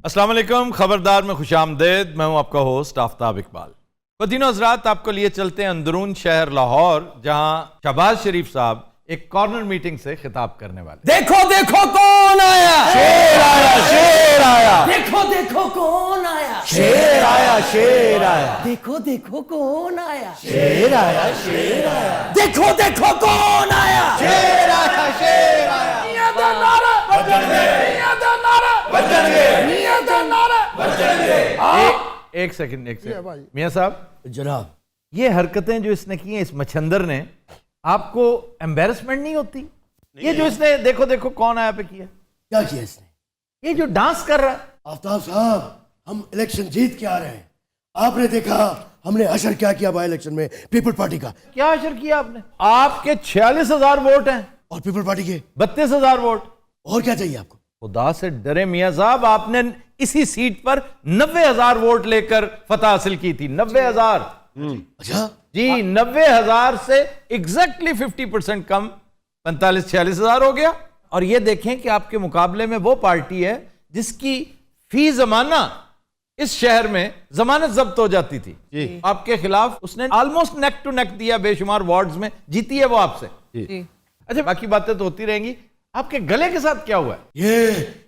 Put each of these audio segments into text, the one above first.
अस्सलाम वालेकुम, खबरदार में खुशामदेद। मैं हूं आपका होस्ट आफ्ताब इकबाल। कुछ हज़रात आपको लिए चलते हैं अंदरून शहर लाहौर, जहां शहबाज शरीफ साहब एक कॉर्नर मीटिंग से खिताब करने वाले। देखो देखो कौन आया, शेर आया, शेर आया, देखो देखो कौन आया, शेर आया, शेर आया, देखो देखो कौन आया, शेर आया, शेर आया, देखो देखो कौन आया, शेर आया, शेर आया। एक सेकंड मियां साहब, जनाब ये हरकतें जो इसने की हैं, इस मच्छंदर ने, आपको एम्बेरसमेंट नहीं होती? ये जो इसने देखो देखो कौन आया पे किया, क्या किया इसने? ये जो डांस कर रहा है। आफ्ताब साहब, हम इलेक्शन जीत के आ रहे हैं। आपने देखा हमने अशर क्या किया बाई इलेक्शन में पीपल पार्टी का। क्या अशर किया आपने? आपके 46,000 वोट हैं और पीपल पार्टी के 32,000 वोट। और क्या चाहिए आपको? खुदा से डरे मियां साहब, आपने इसी सीट पर 90,000 वोट लेकर फतह हासिल की थी। 90,000। अच्छा जी, 90,000 से एग्जैक्टली 50% कम 45-46,000 हो गया। और ये देखें कि आपके मुकाबले में वो पार्टी है जिसकी फी जमाना इस शहर में जमानत जब्त हो जाती थी आपके खिलाफ। उसने ऑलमोस्ट नेक टू नेक दिया, बेशुमार वार्ड्स में जीती है वो आपसे। अच्छा, बाकी बातें तो होती रहेंगी। आपके गले के साथ क्या हुआ है?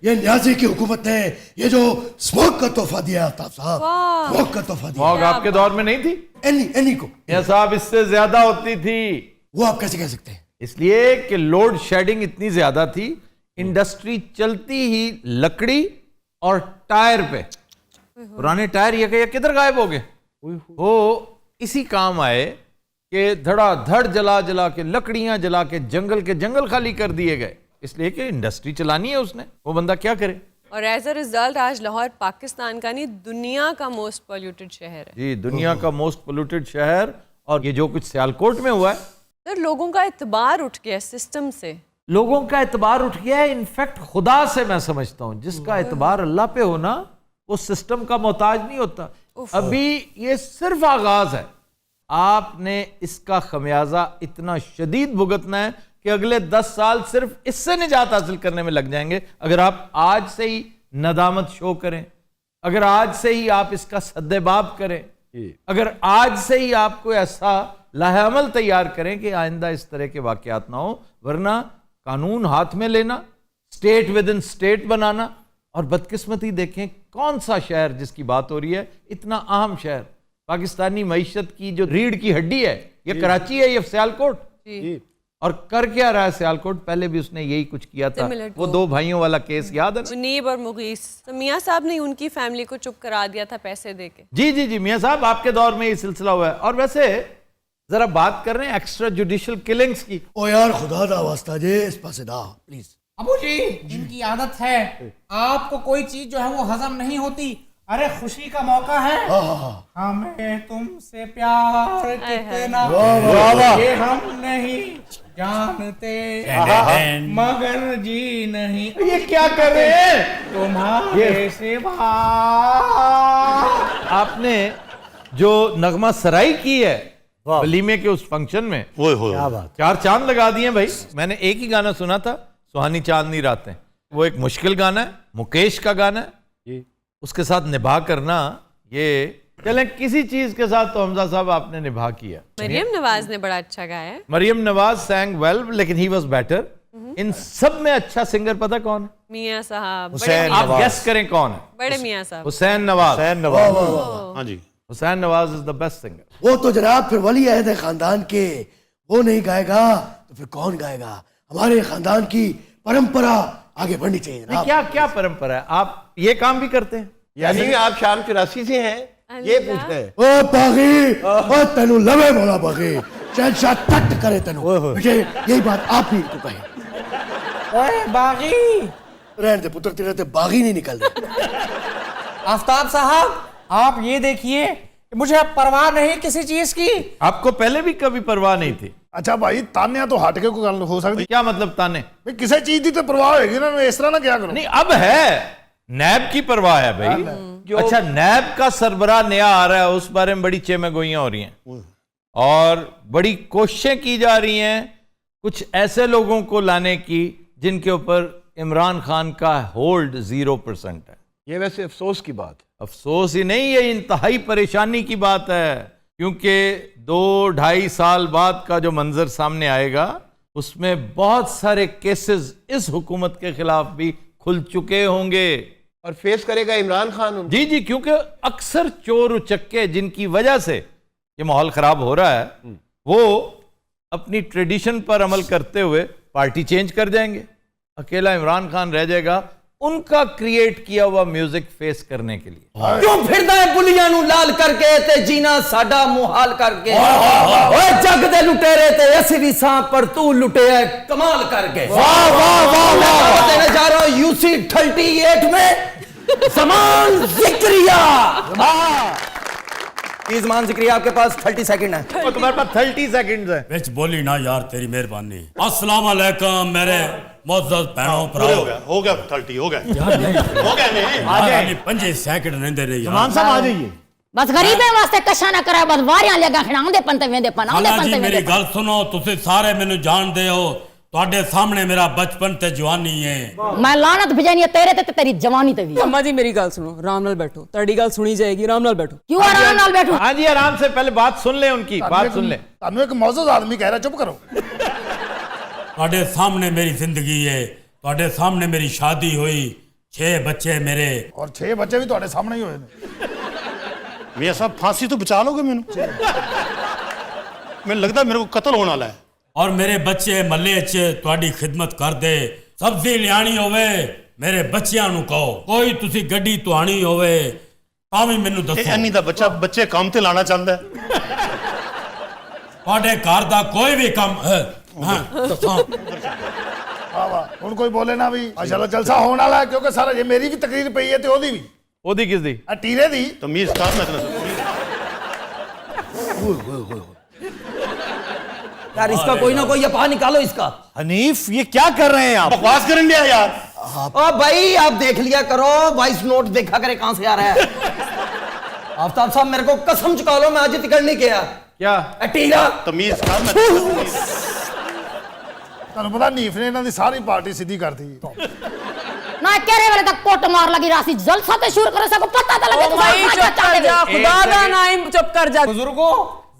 ये न्याजी की हुकूमत ने ये जो स्मोक का तोहफा दिया आफ्ताब साहब, स्मोक का तोहफा दिया। मौग आपके दौर में नहीं थी? एनी को मियां साहब, इससे ज्यादा होती थी। वो आप कैसे कह सकते हैं? इसलिए कि लोड शेडिंग इतनी ज्यादा थी, इंडस्ट्री चलती ही लकड़ी और टायर पे। पुराने टायर ये किधर गायब हो गए? वो इसी काम आए कि धड़ाधड़ जला जला के, लकड़ियां जला के जंगल खाली कर दिए गए, इसलिए कि इंडस्ट्री चलानी है उसने। वो बंदा क्या करे? और एज अ रिजल्ट आज लाहौर पाकिस्तान का नहीं, दुनिया का मोस्ट पोल्यूटेड शहर है। जी, दुनिया का मोस्ट पोल्यूटेड शहर। और ये जो कुछ सियालकोट में हुआ है, सर, लोगों का एतबार उठ गया सिस्टम से। लोगों का एतबार उठ गया है। इनफैक्ट खुदा से मैं समझता हूं, जिसका एतबार अल्लाह पे होना, वो सिस्टम का मोहताज नहीं होता। अभी ये सिर्फ आगाज है। आपने इसका खमियाजा इतना शदीद भुगतना है कि अगले 10 साल सिर्फ इससे निजात हासिल करने में लग जाएंगे। अगर आप आज से ही नदामत शो करें, अगर आज से ही आप इसका सद्देबाब करें, अगर आज से ही आप कोई ऐसा लाहेअमल तैयार करें कि आइंदा इस तरह के वाकयात ना हो। वरना कानून हाथ में लेना, स्टेट विद इन स्टेट बनाना। और बदकिस्मती देखें, कौन सा शहर जिसकी बात हो रही है, इतना अहम शहर, पाकिस्तानी मईशत की जो रीढ़ की हड्डी है, ये कराची है, ये सियालकोट। और कर क्या रहा है सियालकोट? पहले भी उसने यही कुछ किया था। वो 2 भाइयों वाला केस याद है ना? मुनीब और मुगीस, तो मियां साहब ने उनकी फैमिली को चुप करा दिया था पैसे देके। जी मियां साहब, आपके दौर में ये सिलसिला हुआ है। और वैसे जरा बात कर रहे हैं एक्स्ट्रा जुडिशियल किलिंग्स की। ओ यार, खुदा दा वास्ता जे इस पासे दा प्लीज। अबू जी, जिनकी आदत है आपको कोई चीज जो है वो हजम नहीं होती। अरे खुशी का मौका है, हमें तुमसे प्यार कितना ये हम नहीं जानते, मगर जी नहीं ये क्या कर रहे हैं तुम्हारे सिवा। आपने जो नगमा सराई की है वलीमे के उस फंक्शन में, क्या बात। 4 चांद लगा दिए भाई। मैंने एक ही गाना सुना था, सुहानी चांदनी रातें। वो एक मुश्किल गाना है, मुकेश का गाना है। उसके साथ निभा करना, ये चलें किसी चीज के साथ तो हमजा साहब आपने निभा किया। मरियम नवाज ने बड़ा अच्छा गाया है। मरियम नवाज sang well, लेकिन ही was better। इन सब में अच्छा सिंगर पता कौन है? मियां साहब, हुसैन आप नवाज। गेस करें कौन है? बड़े मियां साहब। हुसैन नवाज। हुसैन नवाज। हाँ जी, Hussain Nawaz is the best singer. वो तो जनाब फिर वली अहद है खानदान के, वो नहीं गाएगा तो फिर कौन गाएगा? हमारे खानदान की परंपरा आगे बढ़नी चाहिए जनाब। क्या क्या परंपरा है? आप ये काम भी करते हैं? यानी आप शाम 84 से हैं, ये पूछ रहे हैं। ओ बागी, ओ तेनू लवे बोला बागी, शहंशाह तट करे तेनू। बेटे, यही बात आप भी इनको कहें। ओए बागी, रहने दे पुत्र, तेरे ते बागी नहीं निकल रहे। आफ्ताब साहब, आप ये देखिए, मुझे अब परवाह नहीं किसी चीज की। आपको पहले भी कभी परवाह नहीं थी? अच्छा भाई, तान्या तो हट के कोई गल हो सकती। क्या मतलब ताने? भाई किसी चीज की तो परवाह होगी ना, इस तरह ना क्या करो। नहीं, अब है, नैब की परवाह है भाई। अच्छा, नैब का सरबराह नया आ रहा है, उस बारे में बड़ी चेमेगोइयां हो रही हैं और बड़ी कोशिशें की जा रही हैं कुछ ऐसे लोगों को लाने की जिनके ऊपर इमरान खान का होल्ड 0% है। ये वैसे अफसोस की बात है। अफसोस ही नहीं, ये इंतहाई परेशानी की बात है, क्योंकि 2-2.5 साल बाद का जो मंजर सामने आएगा उसमें बहुत सारे केसेस इस हुकूमत के खिलाफ भी खुल चुके होंगे। और फेस करेगा इमरान खान उनको। जी जी, क्योंकि अक्सर चोर उचक्के जिनकी वजह से ये माहौल खराब हो रहा है, वो अपनी ट्रेडिशन पर अमल करते हुए पार्टी चेंज कर जाएंगे, अकेला इमरान खान रह जाएगा उनका क्रिएट किया हुआ म्यूजिक फेस करने के लिए। क्यों फिरदा है बुलियां नू लाल करके ते जीना साडा मुहाल करके। ओए जग दे लुटेरे ते ऐसी भी सांप पर तू लुटे है कमाल करके। वाह वाह वाह वाह। देने जा रहा हूं यूसी 38 में ज़मान ज़िक्रिया। ज़मान ज़िक्रिया आपके पास 30 सेकंड है। और तुम्हारे पास 30 सेकंड्स है। बिच बोली ना यार, तेरी मेहरबानी। अस्सलाम वालेकुम मेरे मोअज़्ज़ज़ भैनों भराओ। हो गया 30 हो गया आ जाए 5 सेकंड नहीं दे रही यार। साहब आ जाइए। बस गरीबे वास्ते कशा ना करे, बस वारियां लगा खिड़ाउंदे पंते वेंदे पनाउंदे खाला जी पंते मेरी वेंदे। गल सुनो, तुसी सारे मैनू जानदे हो, ਤੁਹਾਡੇ सामने मेरा बचपन ते जवानी है। मैं लानत भेजनी है तेरे ते तेरी जवानी ते भी। अम्मा जी मेरी गल सुनो, आराम नाल बैठो, ਤੁਹਾਡੀ ਗੱਲ ਸੁਣੀ ਜਾਏਗੀ, आराम नाल बैठो। क्यों आराम नाल बैठो? हाँ जी, आराम से पहले बात सुन ले, उनकी बात सुन ले। ਤੁਹਾਨੂੰ ਇੱਕ ਮੌਜੂਦ ਆਦਮੀ ਕਹਿ ਰਿਹਾ ਚੁੱਪ ਕਰੋ। ਤੁਹਾਡੇ सामने मेरी जिंदगी है, ਤੁਹਾਡੇ सामने मेरी शादी हुई, 6 बच्चे मेरे। और 6 ਬੱਚੇ ਵੀ ਤੁਹਾਡੇ ਸਾਹਮਣੇ ਹੀ ਹੋਏ ਨੇ। मियां साहब फांसी तो बचा लोगे मैनू? मैनू लगता मेरे को कत्ल होने वाला है। और मेरे बच्चे मल्ले च तुहाडी खिदमत कर दे, सब्जी लियानी होवे मेरे बच्चियां नू कहो, कोई तुसी गड्डी तुआनी होवे तां भी मैनू दसो। एनी दा बच्चा बच्चे काम ते लाना चाहता है। तुहाडे घर दा कोई भी काम हां दसो। ਵਾਹ ਵਾਹ। ਹੁਣ ਕੋਈ ਬੋਲੇ ਨਾ ਵੀ ਮਾਸ਼ਾਅੱਲਾ ਜਲਸਾ ਹੋਣ ਵਾਲਾ ਹੈ, ਕਿਉਂਕਿ ਸਾਰਾ ਇਹ ਮੇਰੀ ਵੀ ਤਕਰੀਰ ਪਈ ਹੈ ਤੇ ਉਹਦੀ ਵੀ। ओदी किस दी? ਆ ਟੀਰੇ ਦੀ। तमीज का मैं यार इसका कोई ना कोई यपा निकालो इसका। हनीफ ये क्या कर रहे हैं आप? बकवास करें दिया यार। ओ भाई आप देख लिया करो, वॉइस नोट देखा करे कहां से आ रहा है। आफ्ताब साहब मेरे को कसम चुका लो, मैं आज तिकड़ नहीं किया। क्या? टीरा तमीज का मैं ਤੁਹਾਨੂੰ ਪਤਾ ਨੀਫ ਨੇ ਇਹਨਾਂ ਦੀ ਸਾਰੀ ਪਾਰਟੀ ਸਿੱਧੀ ਕਰਤੀ। ना केरे वाले तक कोट मार लगी रासी जलसा ते शुरू करे सको पता तो लगे ओ भाई चुप कर जा, खुदा दा नाम चुप कर जा। बुजुर्गों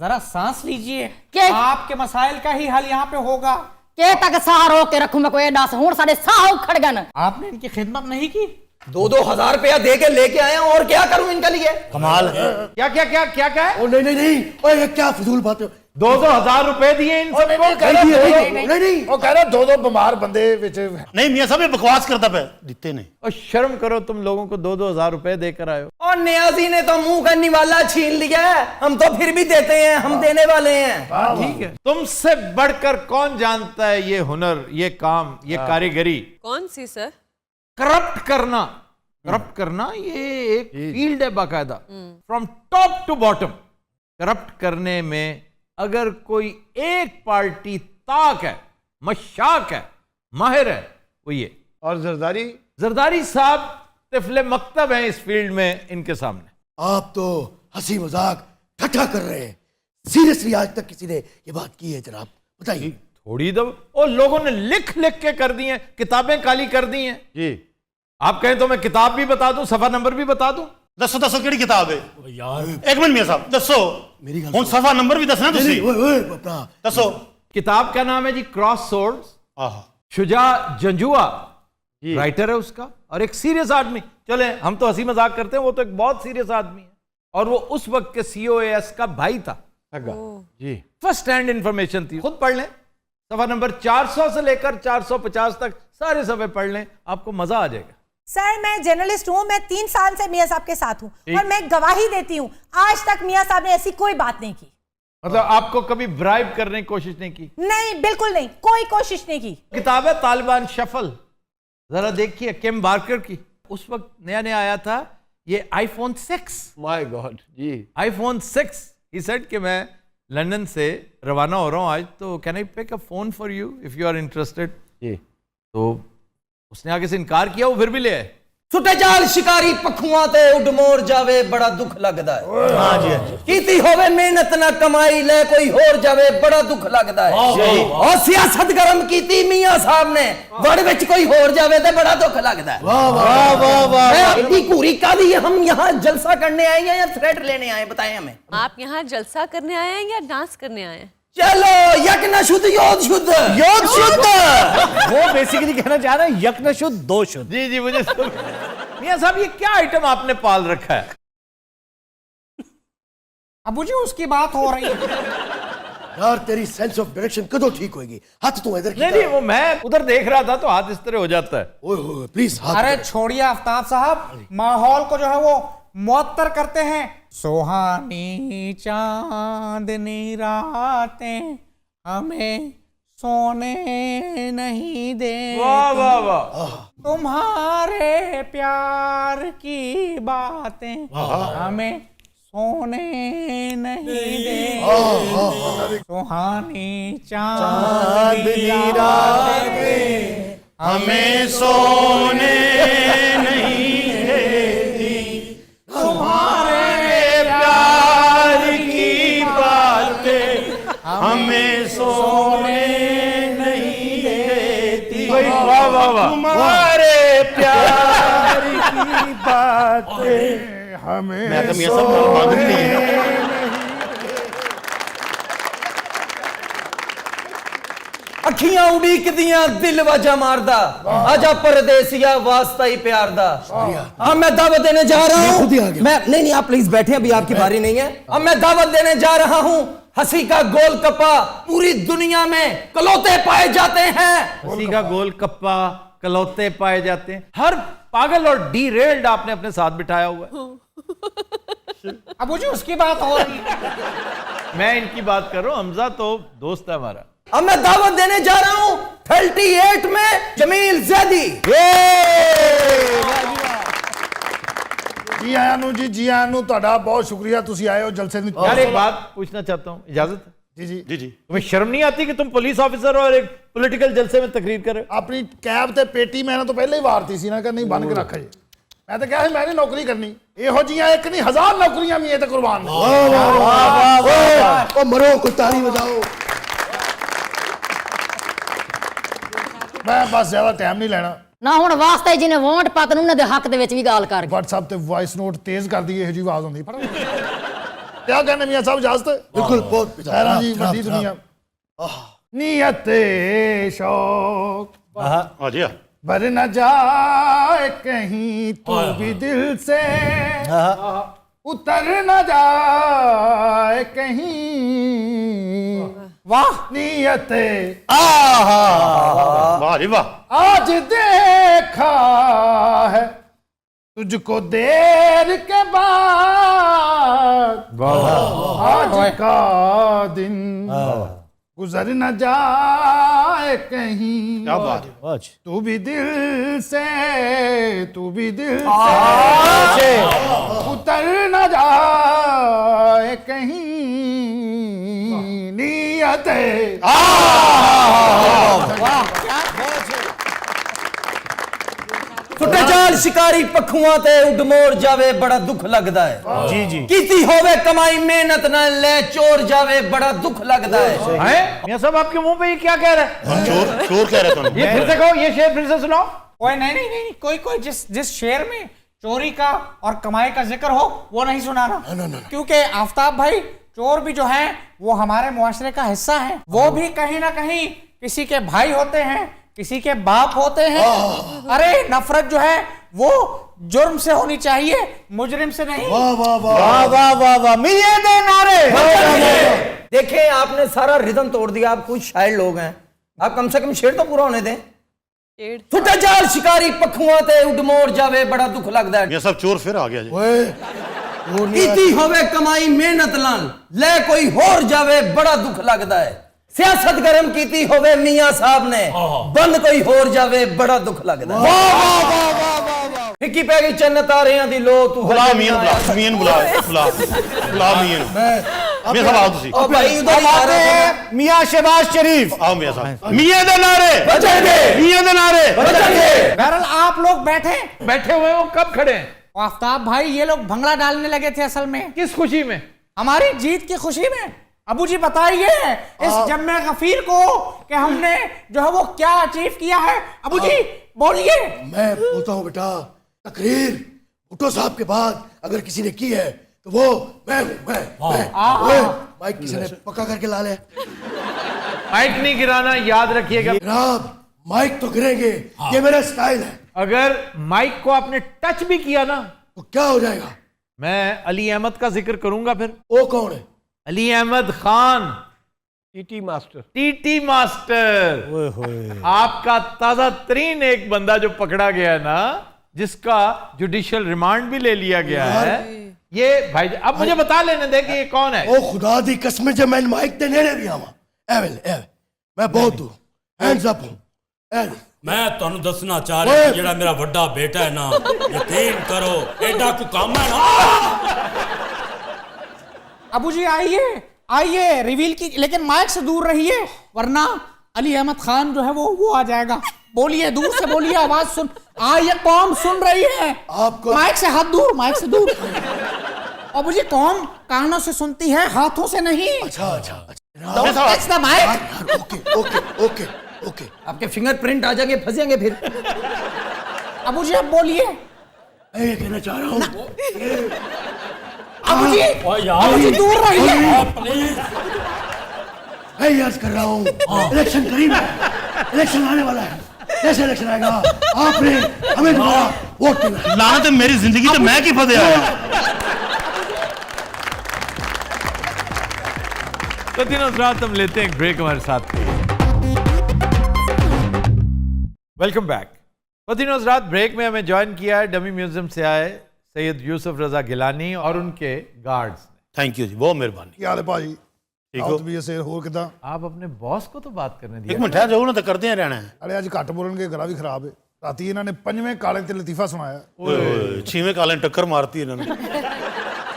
जरा सांस लीजिए, के? आपके मसाइल का ही हल यहाँ पे होगा। के तक साह रोक के रखूं मैं कोई एडा से हुन साडे साह उखड़ गन। आपने इनकी खिदमत नहीं की। 2-2 हजार रुपया दे के लेके आया हूं, और क्या करूं इनके लिए। कमाल है। क्या क्या क्या क्या क्या है? ओ नहीं नहीं नहीं, ओए ये क्या फजूल बातें। 2-2 हजार रुपए दिए इन सबको? ਨਹੀਂ ਨਹੀਂ ਉਹ ਕਹਿ ਰਿਹਾ 2-2 ਬਿਮਾਰ ਬੰਦੇ ਵਿੱਚ। नहीं मियां साहब ये बकवास करता पे दिते नहीं। और शर्म करो, तुम लोगों को 2-2 हजार रुपए देकर आए हो। और नियाजी ने तो मुंह का निवाला छीन लिया है, हम तो फिर भी देते हैं, हम देने वाले हैं। ठीक है, तुमसे बढ़कर कौन जानता है ये हुनर, ये काम, ये कारीगरी? कौन सी सर? करप्ट करना। करप्ट करना ये एक फील्ड है बाकायदा, from top to bottom. Corrupt करने में अगर कोई एक पार्टी ताक है, मशाक है, माहिर है, वो ये। और जरदारी साहब तिफले मकतब हैं इस फील्ड में इनके सामने। आप तो हंसी मजाक ठट्ठा कर रहे हैं, सीरियसली आज तक किसी ने ये बात की है जनाब? बताइए। थोड़ी दब और लोगों ने लिख लिख के कर दी हैं, किताबें काली कर दी हैं। जी आप कहें तो मैं किताब भी बता दूं, सफा नंबर भी बता दूं। दसो दसो केड़ी किताब है यार एक मिनट मियां साहब दसो मेरी गल हुन सफा नंबर भी दसना तुसी। ओए ओए अपना दसो। किताब का नाम है जी क्रॉस सोर्ड्स। आहा शुजा जंजुआ राइटर है उसका, और एक सीरियस आदमी। चले हम तो हंसी मजाक करते हैं, वो तो एक बहुत सीरियस आदमी है, और वो उस वक्त के COAS का भाई था। जी फर्स्ट हैंड इंफॉर्मेशन थी, खुद पढ़ लें। सफा नंबर 400 से लेकर 450 तक सारे सफे पढ़ लें, आपको मजा आ जाएगा। सर मैं जर्नलिस्ट हूँ, मैं 3 साल से मियां साहब के साथ हूँ और मैं गवाही देती हूँ, आज तक मियां साहब ने ऐसी कोई बात नहीं की। मतलब आपको कभी ब्राइब करने की कोशिश नहीं की? नहीं, बिल्कुल नहीं, कोई कोशिश नहीं की। किताब है तालिबान शफल, जरा देखिए, किम बार्कर की। उस वक्त नया नया आया था ये iPhone 6। माय गॉड जी iPhone 6। ही सेड कि मैं लंदन से रवाना हो रहा हूँ आज, तो can I pick a phone for you if you are interested. जी तो उसने आगे से इनकार किया, वो फिर भी ले आए। ਸੁੱਟੇ ਜਾਲ ਸ਼ਿਕਾਰੀ ਪੱਖੂਆਂ ਤੇ ਉੱਡ ਮੋਰ ਜਾਵੇ ਬੜਾ ਦੁੱਖ ਲੱਗਦਾ ਹੈ हाँ जी हाँ जी ਕੀਤੀ ਹੋਵੇ ਮਿਹਨਤ ਨਾ ਕਮਾਈ ਲੈ ਕੋਈ ਹੋਰ ਜਾਵੇ ਬੜਾ ਦੁੱਖ ਲੱਗਦਾ ਹੈ ਉਹ ਸਿਆਸਤ ਗਰਮ ਕੀਤੀ ਮੀਆਂ ਸਾਹਿਬ ਨੇ ਵੜ ਵਿੱਚ ਕੋਈ ਹੋਰ ਜਾਵੇ ਤੇ ਬੜਾ ਦੁੱਖ ਲੱਗਦਾ ਹੈ वाह वाह वाह इतनी घूरी कादी हम यहाँ जलसा करने आए हैं या थ्रेड लेने आए बताएं हमें आप यहाँ जलसा करने आए हैं या डांस करने आए हैं? चलो यज्ञ शुद्ध योद शुद्ध योग शुद्ध वो बेसिकली कहना चाह रहे हैं यज्ञ शुद्ध दो शुद्ध। जी जी मुझे मियां साहब ये क्या आइटम आपने पाल रखा है? अबू जी उसकी बात हो रही है। यार तेरी सेंस ऑफ डायरेक्शन कदों ठीक होएगी? हाथ तू इधर नहीं नहीं वो मैं उधर देख रहा था तो हाथ इस तरह हो जाता है। ओए ओए प्लीज हाथ अरे छोड़िए आफ्ताब साहब, माहौल को जो है वो मुअत्तर करते हैं। सुहानी चांदनी रातें हमें सोने नहीं दे, वाह वाह वाह, तुम्हारे प्यार की बातें हमें सोने नहीं दे, सुहानी चांदनी रातें हमें सोने नहीं देती, तुम्हारे प्यार की बातें हमें सोने नहीं देती, वाह वाह वाह, तुम्हारे प्यार की बातें हमें मैं तो मियां साहब मांग नहीं है। अखियां उड़ीकदियां दिल वजा मारदा आजा परदेसिया वास्ता ही प्यार दा। अब मैं दावत देने जा रहा हूँ मैं नहीं आप प्लीज बैठे अभी आपकी बारी नहीं है। अब मैं दावत देने जा रहा हूँ हंसी का गोल कप्पा पूरी दुनिया में कलौते पाए जाते हैं। हंसी का गोल कप्पा कलौते पाए जाते हैं। हर पागल और डीरेल्ड आपने अपने साथ बिठाया हुआ है। अबू जी उसकी बात हो रही है। मैं इनकी बात कर रहा हूँ, हमजा तो दोस्त है हमारा। अब मैं दावत देने जा रहा हूँ 38 में जमील जैदी। जी आयानू जी आयानू ਤੁਹਾਡਾ बहुत शुक्रिया ਤੁਸੀਂ आए हो जलसे में। यार एक बात पूछना चाहता हूँ, इजाजत? जी जी जी जी तुम्हें शर्म नहीं आती कि तुम पुलिस ऑफिसर और एक पॉलिटिकल जलसे में तकरीर कर रहे हो? ਆਪਣੀ ਕੈਬ ਤੇ ਪੇਟੀ ਮੈਂ ਇਹਨਾਂ ਤੋਂ ਪਹਿਲਾਂ ਹੀ ਵਾਰਤੀ ਸੀ ਨਾ ਕਿ ਨਹੀਂ ਬੰਨ ਕੇ ਰੱਖ ਜੇ। ਮੈਂ ਤਾਂ ਕਿਹਾ ਸੀ ਮੈਂ ਨਹੀਂ ਨੌਕਰੀ ਕਰਨੀ। ਇਹੋ ਜੀਆਂ ਇੱਕ ਨਹੀਂ 1000 ਨੌਕਰੀਆਂ ਵੀ ਇਹ ਤੇ ਕੁਰਬਾਨ ਨੇ। वाह वाह वाह वाह ओ मरो कोई ताली बजाओ। ਮੈਂ ਬਸ ਜ਼ਿਆਦਾ ਟਾਈਮ ਨਹੀਂ ਲੈਣਾ। ਨਾ ਹੁਣ ਵਾਸਤੇ ਜਿਹਨੇ ਵੋਟ ਪਾ ਤਨ ਉਹਨਾਂ ਦੇ ਹੱਕ ਦੇ ਵਿੱਚ ਵੀ ਗੱਲ ਕਰ। WhatsApp ਤੇ ਵੌਇਸ ਨੋਟ ਤੇਜ਼ ਕਰ ਦਈਏ ਇਹੋ ਜਿਹੀ ਆਵਾਜ਼ ਹੁੰਦੀ ਫੜ। ਕਿਆ ਕਹਿੰਦੇ ਮੀਆਂ ਸਾਹਿਬ ਇਜਾਜ਼ਤ? बिल्कुल बहुत ਖੈਰਾਂ ਜੀ ਵੱਡੀ ਦੁਨੀਆ ਨੀਅਤ शौक हाँ जी हाँ बर न जाए कहीं तो भी दिल से उतर न जाए कहीं वाह नीयत वाह जी वाह आज देखा है तुझको देर के बाद आज का दिन गुजर न जाए कहीं क्या बात है तू भी दिल से उतर न जाए कहीं नीयत ਸੁੱਟੇ ਜਾਲ ਸ਼ਿਕਾਰੀ ਪੱਖੂਆਂ ਤੇ ਉੱਡ ਮੋਰ ਜਾਵੇ ਬੜਾ ਦੁੱਖ ਲੱਗਦਾ ਹੈ। जी जी ਕੀਤੀ ਹੋਵੇ ਕਮਾਈ ਮਿਹਨਤ ਨਾਲ ਲੈ ਚੋਰ ਜਾਵੇ ਬੜਾ ਦੁੱਖ ਲੱਗਦਾ ਹੈ। हैं? मियां साहब आपके मुंह पे ये क्या कह रहा है? चोर चोर कह रहे थे ये फिर से कहो, ये शेर फिर से सुनाओ। ओए नहीं कोई जिस शेर में चोरी का और कमाई का जिक्र हो वो नहीं सुनाना। क्योंकि आफ्ताब भाई चोर भी जो है वो हमारे मुआशरे का हिस्सा है। वो भी कहीं ना कहीं किसी के भाई होते हैं, किसी के बाप होते हैं। अरे नफरत जो है वो जुर्म से होनी चाहिए, मुजरिम से नहीं। वाह वाह वाह वाह वाह वाह वाह मिलिए दे नारे। देखें आपने सारा रिदम तोड़ दिया। आप कुछ शायर लोग हैं, आप कम से कम शेर तो पूरा होने दें। शेर सुट्टे जाल शिकारी पखुआं ते उड मोर जावे बड़ा दुख लगदा है। ये सब चोर फिर आ गया जी ओए ਕੀਤੀ ਹੋਵੇ ਕਮਾਈ ਮਿਹਨਤ ਨਾਲ ਲੈ ਕੋਈ ਹੋਰ ਜਾਵੇ ਬੜਾ ਦੁੱਖ ਲੱਗਦਾ ਹੈ। ਸਿਆਸਤ ਗਰਮ ਕੀਤੀ ਹੋਵੇ ਮੀਆਂ ਸਾਹਿਬ ਨੇ ਬੰਦ ਕੋਈ ਹੋਰ ਜਾਵੇ ਬੜਾ ਦੁੱਖ ਲੱਗਦਾ ਹੈ। ਵਾਹ ਵਾਹ ਵਾਹ ਵਾਹ ਵਾਹ ਫਿੱਕੀ ਪੈ ਗਈ ਚੰਨ ਤਾਰਿਆਂ ਦੀ ਲੋ ਤੂੰ बुला मियां बुला मियां बुला बुला बुला मियां मियां साहब आओ तुसी ओ भाई उधर ही आ रहे हैं। मियां शहबाज शरीफ आओ मियां साहब मियां दे नारे बचेंगे, मियां दे नारे बचेंगे। बहरहाल आप लोग बैठे। बैठे हुए हैं, वो कब खड़े हैं? आफ्ताब भाई ये लोग भंगड़ा डालने लगे थे असल में किस खुशी में? हमारी जीत की खुशी में। अबू जी बताइए इस जम्मे गफीर को कि हमने जो है वो क्या अचीव किया है। अबू जी बोलिए। मैं बोलता हूँ बेटा, तकरीर भुट्टो साहब के बाद अगर किसी ने की है तो वो मैं हूँ। ओए, माइक किसी ने पक्का करके ला ले। माइक नहीं गिराना, याद रखिएगा। जनाब माइक तो गिरेंगे, ये मेरा स्टाइल है। अगर माइक को आपने टच भी किया ना तो क्या हो जाएगा? मैं अली अहमद का जिक्र करूंगा। फिर वो कौन है? Ali Ahmed Khan, TT master TT master. आपका ताजा तरीन एक बंदा जो पकड़ा गया है ना, जिसका जुडिशियल रिमांड भी ले लिया गया है, ये भाई अब मुझे बता लेने दे कि ये कौन है। ओ खुदा दी कसम जे मैं माइक ते नेड़े भी आवा। एवेल मैं बहुत दूर हैंड्स अप हूं। मैं ਤੁਹਾਨੂੰ ਦੱਸਣਾ ਚਾਹ ਰਿਹਾ ਜਿਹੜਾ ਮੇਰਾ ਵੱਡਾ ਬੇਟਾ ਹੈ ਨਾ, ਯਕੀਨ ਕਰੋ ਐਡਾ ਕੋ ਕੰਮ ਹੈ ਨਾ। अबू जी आइए आइए रिवील की, लेकिन माइक से दूर रहिए वरना अली अहमद खान जो है वो आ जाएगा। बोलिए, दूर से बोलिए, आवाज सुन। ये कौम सुन रही है आपको। माइक से हाथ दूर, माइक से दूर। अबू जी कौम कानों से सुनती है, हाथों से नहीं। अच्छा Don't touch the mic. Okay okay. आपके फिंगरप्रिंट आ जाएंगे, फंसेंगे फिर। अबू जी अब बोलिए। मैं ये कहना चाह रहा हूँ अबू जी, अबू जी दूर रहिए। मैं याद कर रहा हूँ इलेक्शन करीब है, इलेक्शन आने वाला है। कैसे इलेक्शन आएगा? आपने हमें दोबारा वोट देना। लानत है मेरी जिंदगी तो मैं की फंसे आया। तो दिनों रात हम लेते हैं एक ब्रेक हमारे साथ। Welcome back. दिनों रात ब्रेक में हमें ज्वाइन किया है डमी म्यूजियम से आए सैयद यूसुफ रजा गिलानी और उनके गार्ड्स ने। थैंक यू जी, बहुत मेहरबानी। ਕੀ ਹਾਲ ਹੈ ਭਾਜੀ? ਠੀਕ ਆਓ ਹੋ? ਤੁਸੀਂ ਅਸੇ ਹੋਰ ਕਿਦਾਂ? आप अपने बॉस को तो बात करने दिया। एक मिनट है, जो ना तो करते हैं रहना है। ਅਰੇ ਅੱਜ ਘੱਟ ਬੋਲਣਗੇ, ਗਲਾ ਵੀ ਖਰਾਬ ਹੈ। ਰਾਤੀ ਇਹਨਾਂ ਨੇ ਪੰਜਵੇਂ ਕਾਲੇ ਤੇ ਲਤੀਫਾ ਸੁਣਾਇਆ। ओए, छीवें काले ने टक्कर मारती है इन्होंने।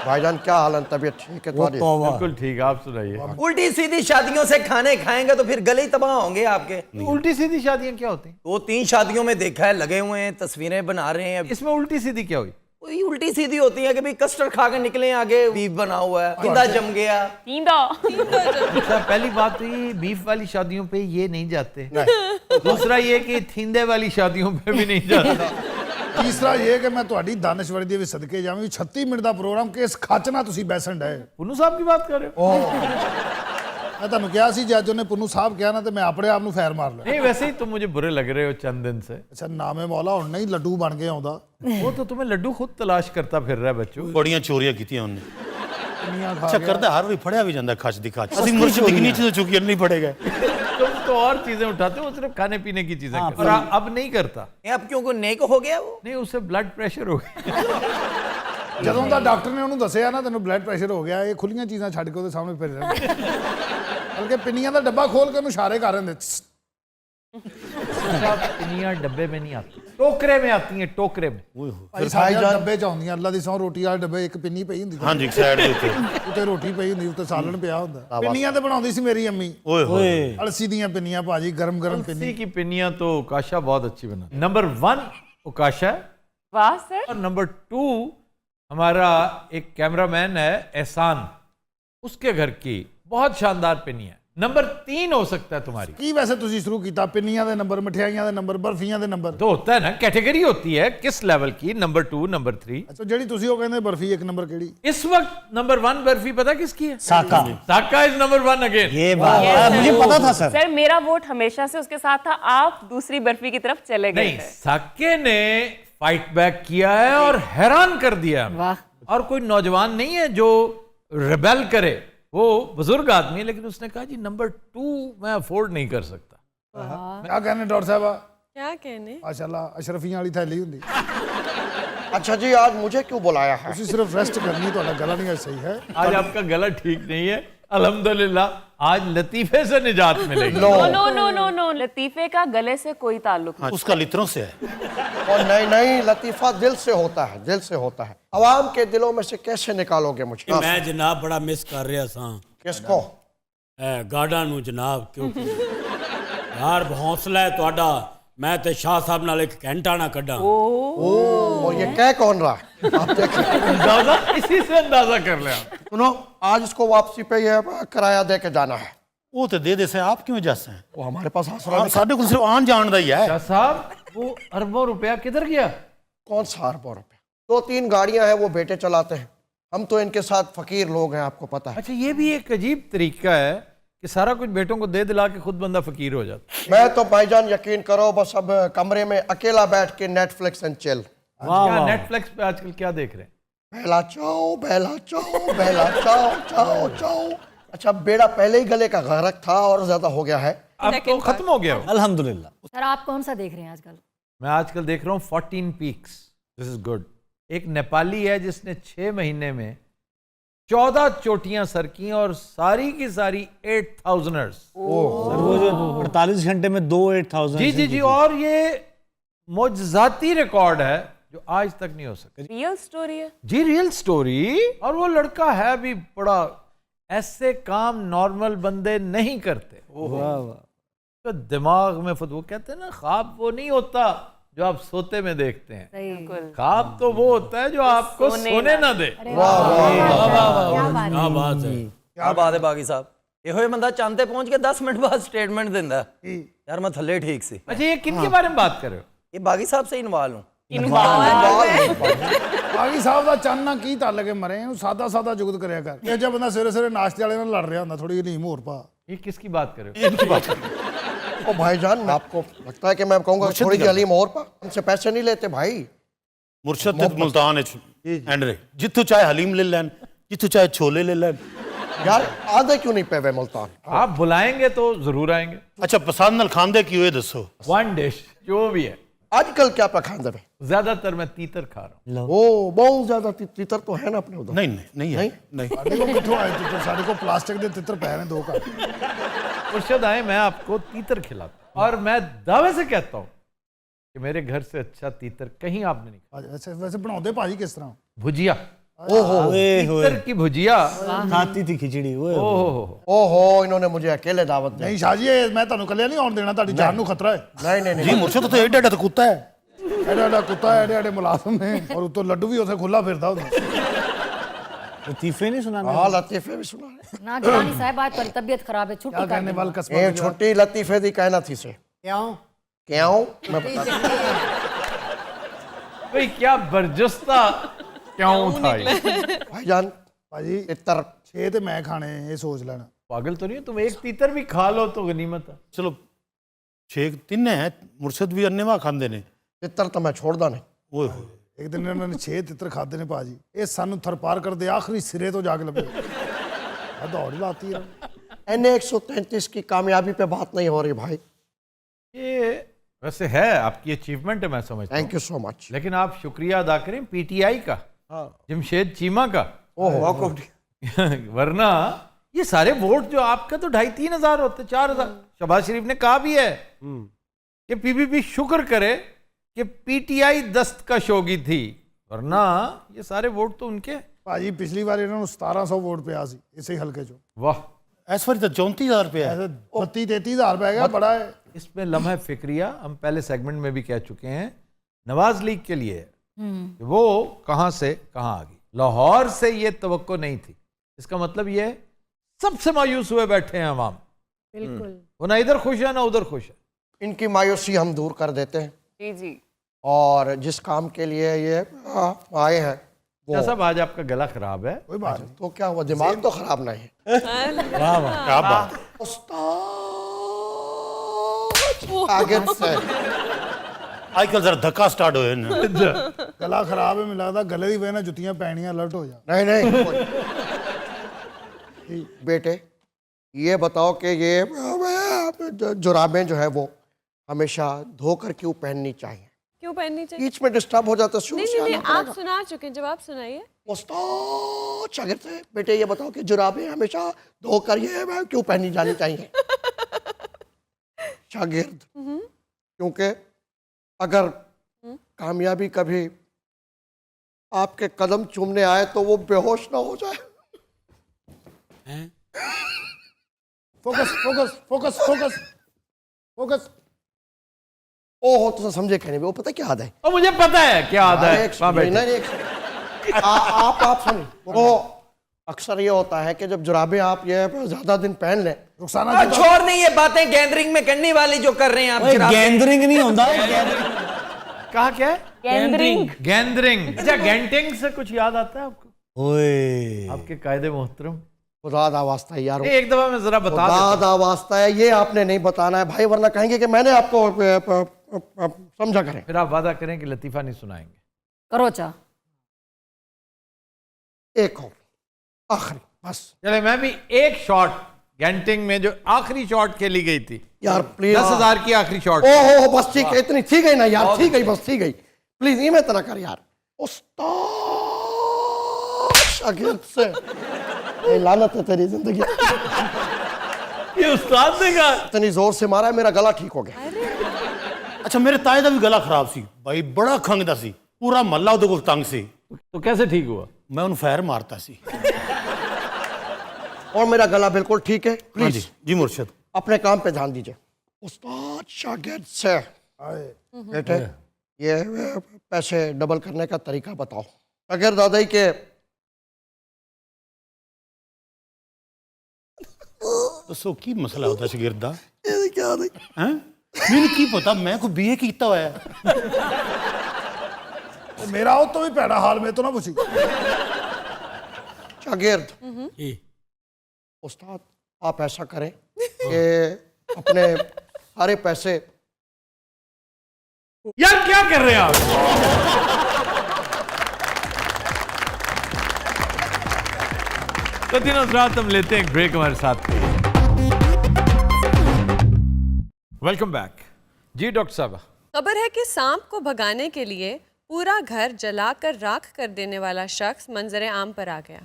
भाईजान क्या हाल है? तबीयत ठीक है तुम्हारी? बिल्कुल ठीक, आप सुनाइए। उल्टी सीधी शादियों से खाने खाएंगे तो फिर गले ही तबाह होंगे आपके। उल्टी सीधी शादियां क्या होती हैं? 2-3 शादियों में देखा है, लगे हुए हैं, तस्वीरें बना रहे हैं। इसमें उल्टी सीधी क्या हुई? वही उल्टी सीधी होती है कि भाई कस्टर्ड खा के निकले आगे, बीफ बना हुआ है, इंदा जम गया। अच्छा, पहली बात तो ये बीफ वाली शादियों पे ये नहीं जाते। दूसरा ये कि थींदे वाली शादियों पे भी नहीं जाता। ਤੀਸਰਾ ਇਹ ਕਿ ਮੈਂ ਤੁਹਾਡੀ ਦਾਨਿਸ਼ਵਰੀ ਦੇ ਵੀ ਸਦਕੇ ਜਾਵਾਂ ਵੀ 36 ਮਿੰਟ ਦਾ ਪ੍ਰੋਗਰਾਮ ਕਿਸ ਖੱਚ ਨਾਲ ਤੁਸੀਂ ਬੈਸਣ ਡਏ। पुन्नू साहब की बात कर रहे हो? ਮੈਂ ਤੁਹਾਨੂੰ ਕਿਹਾ ਸੀ ਜੇ ਅੱਜ ਉਹਨੇ ਪੁੰਨੂ ਸਾਹਿਬ ਕਿਹਾ ਨਾ ਤੇ ਮੈਂ ਆਪਣੇ ਆਪ ਨੂੰ ਫੈਰ ਮਾਰ ਲਿਆ। नहीं, वैसे ही तुम मुझे बुरे लग रहे हो चंद दिन से। ਅੱਛਾ ਨਾਮੇ ਮੌਲਾ ਹੁਣ ਨਹੀਂ ਲੱਡੂ ਬਣ ਕੇ ਆਉਂਦਾ। वो तो तुम्हें लड्डू खुद तलाश करता फिर रहा है बच्चों। बड़ियां चोरियां कीतियां उन्होंने। ਦੁਨੀਆ ਖਾ अच्छा करता हर भी फड़िया भी जाता है खच दी खच। असि मुर्शिद की नीचे तो चुकी नहीं पड़ेगा। तुम तो और चीजें उठाते हो, सिर्फ खाने पीने की चीजें करते हो। और अब नहीं करता। अब क्यों को नेक हो गया वो? नहीं, उससे ब्लड प्रेशर हो गया। ਜਦੋਂ ਦਾ ਡਾਕਟਰ ਨੇ ਉਹਨੂੰ ਦੱਸਿਆ ਨਾ ਤੈਨੂੰ ਬਲੱਡ ਪ੍ਰੈਸ਼ਰ ਹੋ ਗਿਆ, ਇਹ ਖੁੱਲੀਆਂ ਚੀਜ਼ਾਂ ਛੱਡ ਕੇ ਉਹਦੇ ਸਾਹਮਣੇ ਫਿਰ ਰਿਹਾ। ਬਲਕਿ ਪਿੰਨੀਆਂ ਦਾ ਡੱਬਾ ਖੋਲ ਕੇ ਉਹਨੂੰ ਇਸ਼ਾਰੇ ਕਰ ਰਹੇ ਨੇ। पिनियां डब्बे में नहीं आती, टोकरे में आती हैं, टोकरे में। ਭਾਈ ਸਾਡੇ ਡੱਬੇ ਚ ਆਉਂਦੀਆਂ, ਅੱਲਾ ਦੀ ਸਹੁੰ ਰੋਟੀ ਵਾਲੇ ਡੱਬੇ ਇੱਕ ਪਿੰਨੀ ਪਈ ਹੁੰਦੀ। हाँ जी, साइड के ऊपर। ਉੱਤੇ ਰੋਟੀ ਪਈ ਹੁੰਦੀ, ਉੱਤੇ ਸਾਲਣ ਪਿਆ ਹੁੰਦਾ। ਪਿੰਨੀਆਂ ਤੇ ਬਣਾਉਂਦੀ ਸੀ ਮੇਰੀ ਅੰਮੀ। ओए होए। ਅਲਸੀ ਦੀਆਂ ਪਿੰਨੀਆਂ ਭਾਜੀ, ਗਰਮ ਗਰਮ अलसी ਪਿੰਨੀ। की पिनियां तो उकाशा बहुत अच्छी बना। नंबर 1 उकाशा है। वाह सर। और नंबर 2 हमारा एक कैमरामैन है एहसान, उसके घर की बहुत शानदार पिनियां। नंबर 3 हो सकता है तुम्हारी। ਕੀ ਵੈਸੇ ਤੁਸੀਂ ਸ਼ੁਰੂ ਕੀਤਾ ਪਿੰਨੀਆਂ ਦੇ ਨੰਬਰ, ਮਠਿਆਈਆਂ ਦੇ ਨੰਬਰ, ਬਰਫੀਆਂ ਦੇ ਨੰਬਰ? तो होता है ना, कैटेगरी होती है किस लेवल की। Number 2, number 3। ਅੱਛਾ ਜਿਹੜੀ ਤੁਸੀਂ ਉਹ ਕਹਿੰਦੇ ਬਰਫੀ ਇੱਕ ਨੰबर ਕਿਹੜੀ? इस वक्त नंबर 1 बर्फी पता किसकी है? Saka. Saka is number 1 again. ये बात मुझे पता था सर। सर मेरा वोट हमेशा से उसके साथ था, आप दूसरी बर्फी की तरफ चले गए नहीं, साके ने फाइट बैक किया है और हैरान कर दिया। वाह। और कोई नौजवान नहीं है जो रिबेल करे, वो बुजुर्ग आदमी है, लेकिन उसने कहा जी नंबर 2 मैं अफोर्ड नहीं कर सकता। ਕਿਆ ਕਹਿੰਦੇ ਡਾਕਟਰ ਸਾਹਿਬਾ? क्या कहने? ਮਾਸ਼ਾਅੱਲਾ ਅਸ਼ਰਫੀਆਂ ਵਾਲੀ ਥੈਲੀ ਹੁੰਦੀ। अच्छा जी, आज मुझे क्यों बुलाया है? ਤੁਸੀਂ ਸਿਰਫ ਰੈਸਟ ਕਰਨੀ, ਤੁਹਾਡਾ ਗਲਾ ਨਹੀਂ ਅੱਜ ਸਹੀ ਹੈ। आज आपका गला ठीक नहीं है, अल्हम्दुलिल्लाह आज लतीफे से निजात मिलेगी। No no no no no, लतीफे का गले से कोई ताल्लुक नहीं। उसका लित्रों से है। और नहीं नहीं, लतीफा दिल से होता है, दिल से होता है। अवाम के दिलों में से कैसे निकालोगे मुझे? मैं जनाब बड़ा मिस कर रहा सा किसको? गार्डा नू जनाब, क्योंकि यार हौसला है ਤੁਹਾਡਾ, मैं ते शाह साहब नाल एक घंटा ना कड्डा। ओ ये कह कौन रहा है? आप देखें, अंदाजा इसी से अंदाजा कर ले आप। सुनो, आज इसको वापसी पे ये किराया दे के जाना है। वो तो दे दे से आप क्यों जस हैं? वो हमारे पास आसरा नहीं। साढ़े को सिर्फ आन जान दा ही है। शाह साहब वो अरबों रुपया किधर गया? कौन सा अरबों रुपया? 2-3 गाड़ियां हैं, वो बेटे चलाते हैं। हम तो इनके साथ फकीर लोग हैं, आपको पता है। अच्छा, ये भी एक अजीब तरीका है कि सारा कुछ बेटों को दे दिला के खुद बंदा फकीर हो जाता। मैं तो भाईजान यकीन करो, बस अब कमरे में अकेला बैठ के नेटफ्लिक्स एंड चिल। क्या नेटफ्लिक्स पे आजकल क्या देख रहे हैं? बहला चाओ, बहला चाओ, बहला चाओ, चाओ चाओ। अच्छा, बेड़ा पहले ही गले का गरक था और ज्यादा हो गया है। अब तो खत्म हो गया वो। अल्हम्दुलिल्लाह। सर आप कौन सा देख रहे हैं आजकल? मैं आजकल देख रहा हूँ 14 पीक्स। This is good. एक नेपाली है जिसने 6 महीने में 14 चोटियां सर की और सारी की सारी 8000ers। सर वो जो 48 घंटे में 8,000। जी जी जी, और ये मौजज़ाती रिकॉर्ड है जो आज तक नहीं हो सकता। रियल स्टोरी है जी, रियल स्टोरी। और वो लड़का है भी बड़ा, ऐसे काम नॉर्मल बंदे नहीं करते। वाह वाह। तो दिमाग में वो कहते हैं ना, ख्वाब वो नहीं होता जो आप सोते में देखते हैं, ख्वाब तो वो होता है जो आपको सोने ना दे। क्या बात है, क्या बात है बागी साहब। ਇਹੋ ਬੰਦਾ ਚੰਦ ਤੇ ਪਹੁੰਚ ਕੇ 10 ਮਿੰਟ ਬਾਅਦ ਸਟੇਟਮੈਂਟ ਦਿੰਦਾ ਯਾਰ ਮੈਂ ਥੱਲੇ ਠੀਕ ਸੀ। अच्छा, ये किनके बारे में बात कर रहे हो? ਇਹ ਬਾਗੀ ਸਾਹਿਬ ਸੇ ਇਨਵਾਲ ਹੂੰ। ਬਾਗੀ ਸਾਹਿਬ ਦਾ ਚਾਨਣਾ ਕੀ ਤਲ ਕੇ ਮਰੇ, ਇਹਨੂੰ ਸਾਦਾ ਸਾਦਾ ਜੁਗਤ ਕਰਿਆ ਕਰ। ਇਹ ਜਿਹਾ ਬੰਦਾ ਸਵੇਰੇ ਸਵੇਰੇ ਨਾਸ਼ਤੇ ਵਾਲੇ ਨਾਲ ਲੜ ਰਿਹਾ ਹੁੰਦਾ, ਥੋੜੀ ਜਿਹੀ ਨੀਮ ਹੋਰ ਪਾ। ये किसकी बात कर रहे हो? इनकी बात कर रहे हो। ओ भाईजान, आपको लगता है कि मैं कहूंगा थोड़ी जी हलीम और पा? हमसे पैसे नहीं लेते भाई। मुर्शद ते मुल्तान एंड्रे जिथों चाहे हलीम ले लैन, जिथों चाहे छोले ले लैन। यार आधे क्यों नहीं पे वे मुल्तान? आप बुलाएंगे तो जरूर आएंगे। अच्छा, पसंद नाल खांदे की होए दसो। वन डिश जो भी है। आजकल क्या पखांदे में? ज्यादातर मैं तीतर खा रहा हूँ। ओ बहुत ज्यादा तीतर तो है ना अपने उधर। नहीं नहीं नहीं है, नहीं। ਸਾਡੇ ਕੋਲ ਕਿੱਥੋਂ ਆਏ ਤਿੱਤਰ? ਸਾਡੇ ਕੋਲ ਪਲਾਸਟਿਕ ਦੇ ਤਿੱਤਰ ਪਏ ਨੇ 2 ਘਰ। मुर्शद आए, मैं आपको तीतर खिलाता हूँ और मैं दावे से कहता हूँ कि मेरे घर से अच्छा तीतर कहीं आपने नहीं खाया। ਅੱਛਾ, ਵੈਸੇ ਬਣਾਉਂਦੇ ਭਾਜੀ ਕਿਸ ਤਰ੍ਹਾਂ? भुजिया, ओहो तीतर की भुजिया। खाती थी खिचड़ी वो। ओहो, ओहो, इन्होंने मुझे अकेले दावत दी। ਨਹੀਂ ਸ਼ਾਹ ਜੀ, ਇਹ ਮੈਂ ਤੁਹਾਨੂੰ ਕੱਲਿਆ ਨਹੀਂ ਆਉਣ ਦੇਣਾ, ਤੁਹਾਡੀ ਜਾਨ ਨੂੰ ਖਤਰਾ ਹੈ। नहीं नहीं जी नहीं, मुर्शद तो एडा एडा तो कुत्ता है। ਐਡਾ ਐਡਾ ਕੁੱਤਾ ਹੈ, ਐਡੇ ਐਡੇ ਮੁਲਾਜ਼ਮ ਨੇ, ਔਰ ਉੱਤੋਂ ਲੱਡੂ ਵੀ ਉੱਥੇ ਖੁੱਲਾ ਫਿਰਦਾ ਹੁੰਦਾ। लतीफे नहीं सुनाना? हाँ लतीफे भी सुना है। ना जवानी साहब आज पर तबीयत खराब है, छुट्टी क्या कर करने देना। वाल कस्बा ये छोटी लतीफे दी कहना थी से क्यों? क्यों मैं बता भाई क्या बरजस्ता क्यों था ये? भाईजान ਭਾਜੀ तीतर 6 ਤੇ ਮੈਂ ਖਾਣੇ, ਇਹ ਸੋਚ ਲੈਣਾ। पागल तो नहीं हो तुम? एक तीतर भी खा लो तो गनीमत है। चलो 6 3 है, मुर्शद भी अन्नेवा खांदे ने। तीतर तो मैं छोड़दा नहीं। ओए होए, ਇੱਕ ਦਿਨ ਇਹਨਾਂ ਨੇ 6 ਤਿੱਤਰ ਖਾਦੇ ਨੇ ਭਾਜੀ, ਇਹ ਸਾਨੂੰ ਥਰਪਾਰ ਕਰਦੇ ਆਖਰੀ ਸਿਰੇ ਤੋਂ ਜਾ ਕੇ ਲੱਭੇ। ਆ ਦੌੜ ਹੀ ਲਾਤੀ ਹੈ। एन 133 की कामयाबी पे बात नहीं हो रही भाई। ये वैसे है आपकी अचीवमेंट है, मैं समझता हूँ। Thank you so much. लेकिन आप शुक्रिया अदा करें पीटीआई का, जमशेद चीमा का। ओहो वरना ये सारे वोट जो आपका तो 2,500-3 हजार होते, 4,000। शहबाज शरीफ ने कहा भी है कि पीपीपी शुक्र करे कि पीटीआई दस्त का शोगी थी, वरना ये सारे वोट तो उनके। ਭਾਜੀ ਪਿਛਲੀ ਵਾਰ ਇਹਨਾਂ ਨੂੰ 1700 ਵੋਟ ਪਿਆ ਸੀ ਇਸੇ ਹਲਕੇ ਚੋਂ। वाह, इस बार तो 34,000 रुपया है। 32-33 हज़ार पै गया, बड़ा है। इसमें लम्हा फिक्रिया हम पहले सेगमेंट में भी कह चुके हैं, नवाज लीग के लिए है कि वो कहां से कहां आ गई। लाहौर से ये तवक्को नहीं थी। इसका मतलब ये है सबसे मायूस हुए बैठे हैं अवाम। बिल्कुल। वो ना इधर खुश है ना उधर खुश है। इनकी मायूसी हम दूर कर देते हैं, जी जी। और जिस काम के लिए ये आए हैं क्या साहब आज आपका गला खराब है? कोई बात नहीं। तो क्या हुआ, दिमाग तो खराब नहीं है। क्या बात है। उस्ताद आगे से आजकल जरा धक्का स्टार्ट होए ना। गला खराब है, मिला था गले की वजह से जुतियां पहनियां अलर्ट हो जा। नहीं नहीं बेटे ये बताओ कि ये जुराबें जो है वो हमेशा धोकर क्यों पहननी चाहिए? क्यों पहननी चाहिए? बीच में डिस्टर्ब हो जाता है, शुरू नहीं से नहीं आना नहीं, आप पड़ेगा। सुना चुके हैं, जब आप सुनाइए। उस्ताद शागिर्द से, बेटे ये बताओ कि जुराबें हमेशा धोकर ये मैं क्यों पहनी जानी चाहिए? शागिर्द, क्योंकि अगर कामयाबी कभी आपके कदम चूमने आए तो वो बेहोश ना हो जाए। Focus focus focus focus focus. ओहो तो समझे कहने में, वो पता क्या आदा है? और मुझे पता है क्या आता है। वहाँ बैठे। नहीं, आप समझ, वो अक्सर ये होता है कि जब जुराबें आप ये ज्यादा दिन पहन लें, रुखसाना जी छोड़ नहीं ये बातें गैदरिंग में करने वाली जो कर रहे हैं आप। गैंदरिंग नहीं होता। कहा क्या है? गैंदरिंग। गैंदरिंग। अच्छा, गैंटिंग से कुछ याद आता है आपको? ओए आपके कायदे मोहतरम। खुदा दा वास्ता है यार, एक दफा मैं जरा बता खुदा देता हूं। दा वास्ता है, ये आपने नहीं बताना है भाई, वरना कहेंगे कि मैंने आपको समझा करें। फिर आप वादा करें कि लतीफा नहीं सुनाएंगे। करो चा। एक और आखिरी बस। चले, मैं भी एक शॉट गैंटिंग में जो आखिरी शॉट खेली गई थी यार प्लीज, 10,000 की आखिरी शॉट। ओहो बस ठीक है, इतनी ठीक है ना यार, ठीक है बस, ठीक है प्लीज, ये मैं इतना कर यार। उस्ताद शागिर्द से, ये लानत है तेरी जिंदगी। ये उस्ताद ने कहा। इतनी जोर से मारा है, मेरा गला ठीक हो गया। अच्छा मेरे ताए का भी गला खराब सी भाई, बड़ा खंगदा सी, पूरा महला ਉਹਦੇ ਕੋਲ तंग सी। तो कैसे ठीक हुआ? मैं उन फैर मारता सी। और मेरा गला बिल्कुल ठीक है। हाँ प्लीज जी जी मुर्शिद, अपने काम पे ध्यान दीजिए। उस्ताद शागिर्द से, बेटे ये पैसे डबल करने का तरीका बताओ। अगर दादाई के ਦੱਸੋ ਕੀ ਮਸਲਾ ਹੁੰਦਾ ਸ਼ਾਗਿਰਦ ਦਾ? ये क्या नहीं, हैं ਮੈਨੂੰ ਕੀ ਪਤਾ, ਮੈਂ ਕੋਈ ਬੀਏ ਕੀਤਾ ਹੋਇਆ ਹੈ। मेरा हो तो भी पैड़ा हाल में तो ना पूछी। शागिर्द, उस्ताद आप ऐसा करें कि अपने सारे पैसे। यार क्या कर रहे हैं आप? तो तीनों रात हम लेते हैं एक ब्रेक हमारे साथ। वेलकम बैक जी डॉक्टर साहब। खबर है कि सांप को भगाने के लिए पूरा घर जलाकर राख कर देने वाला शख्स मंजरे आम पर आ गया।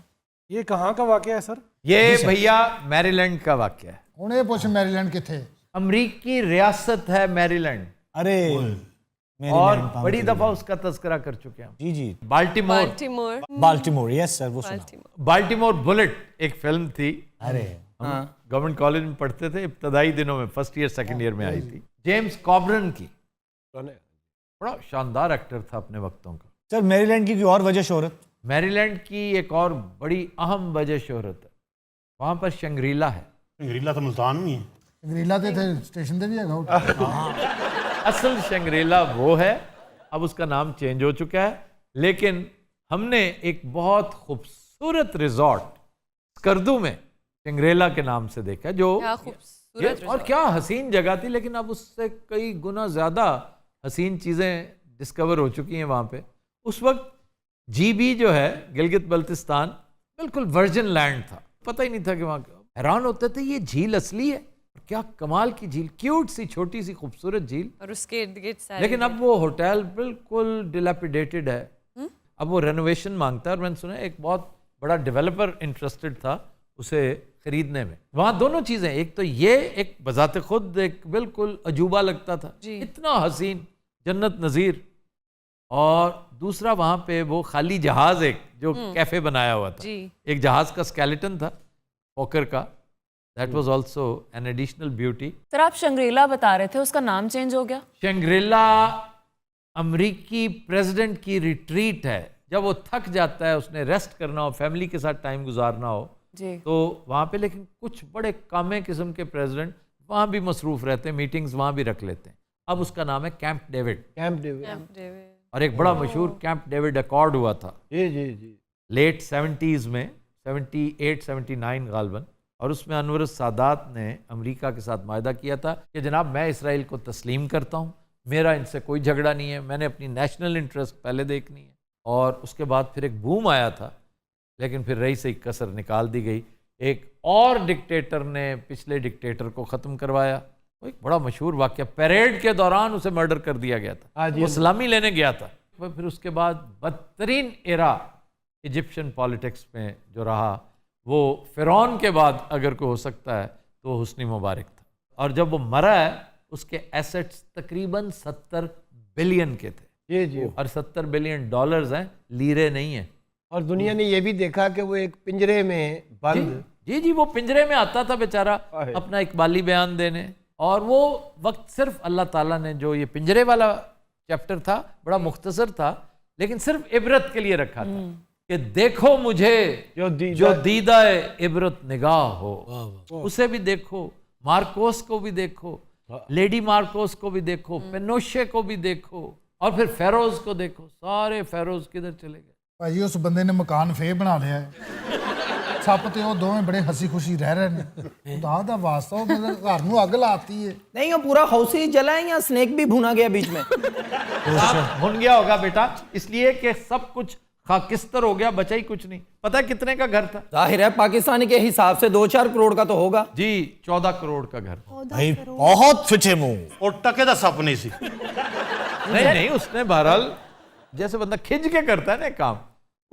ये कहाँ का वाकया है सर? ये भैया मैरीलैंड का वाक्य है। ਹੁਣ ਇਹ ਪੁੱਛ ਮੈਰੀਲੈਂਡ किथे? अमरीकी रियासत है मैरीलैंड। अरे और बड़ी दफा उसका तस्करा कर चुके हैं हम। जी जी। Baltimore. Baltimore. Baltimore, yes sir, वो सुना। बाल्टीमोर बुलेट एक फिल्म थी। अरे हम गवर्नमेंट कॉलेज में पढ़ते थे, इब्तदाई दिनों में, फर्स्ट ईयर सेकंड ईयर में आई थी। जेम्स कॉबरन की, बड़ा शानदार एक्टर था अपने वक्तों का। सर मैरीलैंड की कोई और वजह शोहरत? मैरीलैंड की एक और बड़ी अहम वजह शोहरत है, वहाँ पर शंग्रीला है। शंग्रीला तो मुल्तान में है। शंग्रीला ते थे स्टेशन ते भी है। असल शंग्रीला वो है, अब उसका नाम चेंज हो चुका है, लेकिन हमने एक बहुत खूबसूरत रिजॉर्ट स्कर्दू में शंग्रीला के नाम से देखा, जो क्या खूबसूरत और क्या हसीन जगह थी, लेकिन अब उससे कई गुना ज़्यादा हसीन चीज़ें डिस्कवर हो चुकी हैं वहाँ पे। उस वक्त GB जो है गिलगित बल्तिस्तान बिल्कुल वर्जिन लैंड था, पता ही नहीं था कि वहाँ, हैरान होते थे ये झील असली है, क्या कमाल की झील, क्यूट सी छोटी सी खूबसूरत झील, और उसके इर्द गिर्द सारे। लेकिन अब वो होटल बिल्कुल डिलैपिडेटेड है। अब वो रेनोवेशन मांगता है, और मैंने सुना एक बहुत बड़ा डेवलपर इंटरेस्टेड था उसे खरीदने में। वहाँ दोनों चीज़ें, एक तो ये एक बजाते खुद एक बिल्कुल अजूबा लगता था, इतना हसीन जन्नत नज़ीर, और दूसरा वहाँ पे वो खाली जहाज़ एक जो कैफ़े बनाया हुआ था, एक जहाज़ का स्केलेटन था पॉकर का, that was also an additional beauty. Sir आप शंग्रीला बता रहे थे, उसका नाम चेंज हो गया? शंग्रीला अमरीकी प्रेसिडेंट की रिट्रीट है, जब वो थक जाता है, उसने रेस्ट करना हो, फैमिली के साथ टाइम गुजारना हो जी, तो वहाँ पे, लेकिन कुछ बड़े कामे किस्म के प्रेसिडेंट वहाँ भी मसरूफ़ रहते हैं, मीटिंग्स वहाँ भी रख लेते हैं। अब उसका नाम है कैंप डेविड। Camp David. और एक बड़ा मशहूर कैंप डेविड अकॉर्ड हुआ था जी जी जी लेट 70s में, 78-79 गालबन, और उसमें अनवर सादात ने अमेरिका के साथ मायदा किया था कि जनाब मैं इसराइल को तस्लीम करता हूँ, मेरा इनसे कोई झगड़ा नहीं है, मैंने अपनी नेशनल इंटरेस्ट पहले देखनी है। और उसके बाद फिर एक बूम आया था, लेकिन फिर रही से कसर निकाल दी गई। एक और डिक्टेटर ने पिछले डिक्टेटर को ख़त्म करवाया, वो एक बड़ा मशहूर वाक्य, परेड के दौरान उसे मर्डर कर दिया गया था, वो सलामी लेने गया था। फिर उसके बाद बदतरीन एरा इजिप्शियन पॉलिटिक्स में जो रहा, वो फिरौन के बाद अगर कोई हो सकता है तो वो हुस्नी मुबारक था। और जब वो मरा है, उसके एसेट्स तकरीबन 70 बिलियन के थे। जी। और 70 बिलियन डॉलर्स हैं, लीरे नहीं है। और दुनिया ने ये भी देखा कि वो एक पिंजरे में बंद, जी, वो पिंजरे में आता था बेचारा अपना इकबाली बयान देने, और वो वक्त सिर्फ अल्लाह ताला ने जो ये पिंजरे वाला चैप्टर था, बड़ा मुख्तसर था, लेकिन सिर्फ इबरत के लिए रखा था कि देखो मुझे जो दीदा इबरत निगाह हो, उसे भी देखो, मार्कोस को भी देखो, लेडी मार्कोस को भी देखो, पेनोशे को भी देखो, और फिर फेरोज को देखो। सारे फेरोज किधर चले गए? भाई उस बंदे ने मकान फे बना लिया है। सप ते वो दोवें बड़े हसी खुशी रह रहे हैं। खुदा दा वास्ता वो मेरे घर नूं अग लाती है। नहीं, वो पूरा हाउस ही जला है या स्नेक भी भुना गया बीच में? भुन गया होगा बेटा, इसलिए कि सब कुछ खाकिस्तर हो गया, बचा ही कुछ नहीं। पता है कितने का घर था? जाहिर है पाकिस्तानी के हिसाब से 2-4 करोड़ का तो होगा जी। 14 करोड़ का घर। भाई बहुत फिटे मुंह। और टके दा सप नहीं सी। नहीं, उसने बहरहाल जैसे बंदा खिंच के करता है ना काम,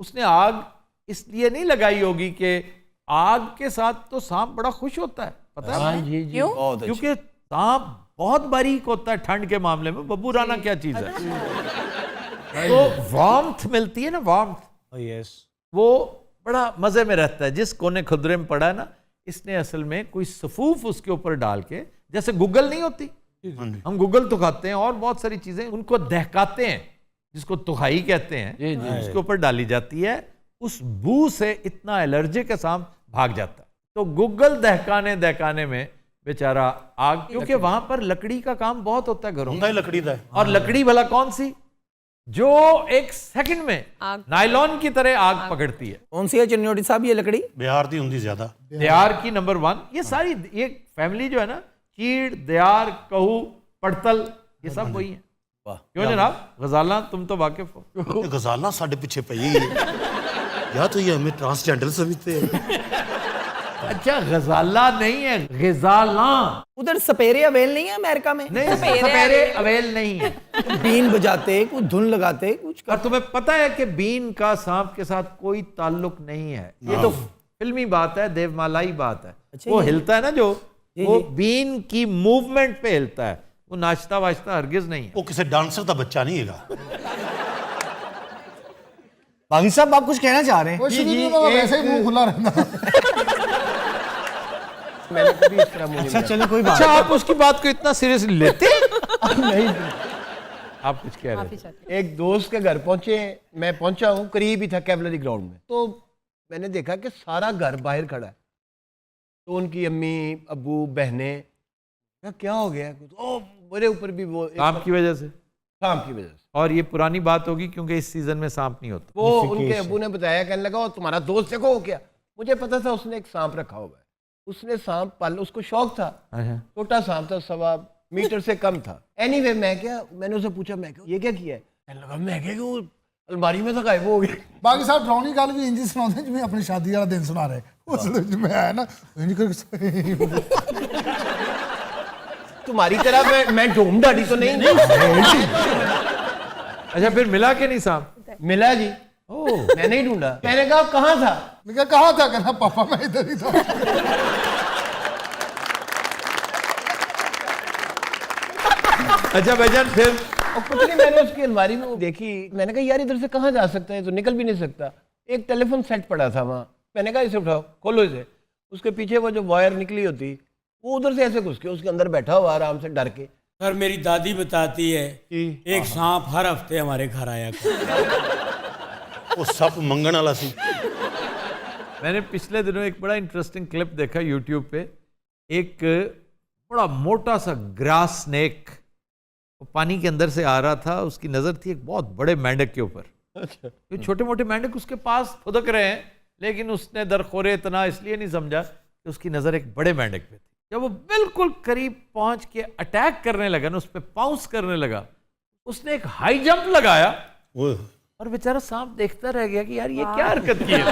उसने आग इसलिए नहीं लगाई होगी कि आग के साथ तो सांप बड़ा खुश होता है, पता है? क्यों? क्योंकि सांप बहुत बारीक होता है ठंड के मामले में। बब्बू राना क्या चीज है? तो वार्मथ मिलती है ना, वार्मथ, यस, वो बड़ा मजे में रहता है। जिस कोने खुदरे में पड़ा है ना, इसने असल में कोई सफूफ उसके ऊपर डाल के, जैसे गूगल नहीं होती, हम गूगल तो खाते हैं और बहुत सारी चीजें उनको दहकाते हैं, जिसको तुहाई कहते हैं, उसके ऊपर डाली जाती है। उस बू से इतना एलर्जिक है सांप, भाग जाता है। तो गूगल दहकाने में बेचारा आग, क्योंकि वहां पर लकड़ी का काम बहुत होता है घरों में, लकड़ी दा। और लकड़ी भला कौन सी जो एक सेकंड में नायलॉन की तरह आग पकड़ती है। कौन सी है चिन्नोटी साहब ये लकड़ी? बिहार दी हुंदी ज्यादा। दयार की नंबर 1। ये सारी ये फैमिली जो है ना, चीड़, दयार, कहू, पड़तल, ये सब वही है। क्यों जनाब? गजाला तुम तो वाकिफ हो। गजाला साढ़े पीछे पई या तो ये हमें ट्रांसजेंडर समझते हैं। अच्छा, गजाला नहीं है, गजाला। उधर सपेरे अवेल नहीं है अमेरिका में? नहीं, सपेरे अवेल नहीं है। बीन बजाते, कुछ धुन लगाते, कुछ और तुम्हें पता है कि बीन का सांप के साथ कोई ताल्लुक नहीं है। ये तो फिल्मी बात है, देवमालाई बात है। अच्छा, वो हिलता है ना जो, वो बीन की मूवमेंट पे हिलता है, वो नाचता वाचता हरगिज नहीं है। वो किसी डांसर का बच्चा नहीं है। बागी साहब आप कुछ कहना चाह रहे हैं? वो शुरू में तो वैसे ही मुंह खुला रहता। मैंने कभी इस तरह मुंह अच्छा चलो कोई बात अच्छा, आप उसकी बात को इतना सीरियसली लेते हैं? नहीं। आप कुछ कह रहे थे? एक दोस्त के घर पहुंचे, मैं पहुंचा हूँ, करीब ही था कैवलरी ग्राउंड में, तो मैंने देखा कि सारा घर बाहर खड़ा है। तो उनकी अम्मी, अब्बू, बहनें, क्या हो गया? ओ मेरे ऊपर भी वो सांप की वजह से। सांप की वजह से। और ये पुरानी बात होगी क्योंकि इस सीजन में सांप नहीं होता। वो उनके अब्बू ने बताया, कहने लगा तुम्हारा दोस्त देखो क्या। मुझे पता था उसने एक सांप रखा हुआ है। उसने सांप पाल, उसको शौक था, छोटा सांप था, 1.25 मीटर से कम था। एनीवे मैंने उसे पूछा, मैं क्या ये क्या किया है? कहने लगा मैं क्या, वो अलमारी में तो गायब हो गया। बाकी साहब डरावनी गल भी इंजी सुनाते जिवें अपनी शादी वाला दिन सुना रहे। उस में आया ना, तुम्हारी तरह मैं ढूंढ डाली तो नहीं। अच्छा, फिर मिला के नहीं सांप? मिला जी। मैं नहीं ढूंढा। मैंने कहा कहाँ था? मैं कहा कहाँ था? कहना पापा मैं इधर ही था। अच्छा भाईजान, फिर और कुछ नहीं, मैंने उसकी अलमारी में देखी, मैंने कहा यार इधर से कहाँ जा सकता है, तो निकल भी नहीं सकता। एक टेलीफोन सेट पड़ा था वहाँ, मैंने कहा इसे उठाओ, खोलो इसे। उसके पीछे वो जो वायर निकली होती, वो उधर से ऐसे घुस के उसके अंदर बैठा हुआ आराम से डर के। सर मेरी दादी बताती है एक सांप हर हफ्ते हमारे घर आया वो सप मंगन वाला सी। मैंने पिछले दिनों एक बड़ा इंटरेस्टिंग क्लिप देखा यूट्यूब पे। एक बड़ा मोटा सा ग्रास स्नेक पानी के अंदर से आ रहा था, उसकी नज़र थी एक बहुत बड़े मेंढक के ऊपर। तो छोटे मोटे मेंढक उसके पास फुदक रहे हैं, लेकिन उसने दरखोरे इतना इसलिए नहीं समझा कि उसकी नज़र एक बड़े मेंढक पे थी। जब वो बिल्कुल करीब पहुंच के अटैक करने लगा ना, उस पर पाउंस करने लगा, उसने एक हाई जंप लगाया और बेचारा सांप देखता रह गया कि यार ये क्या हरकत की है।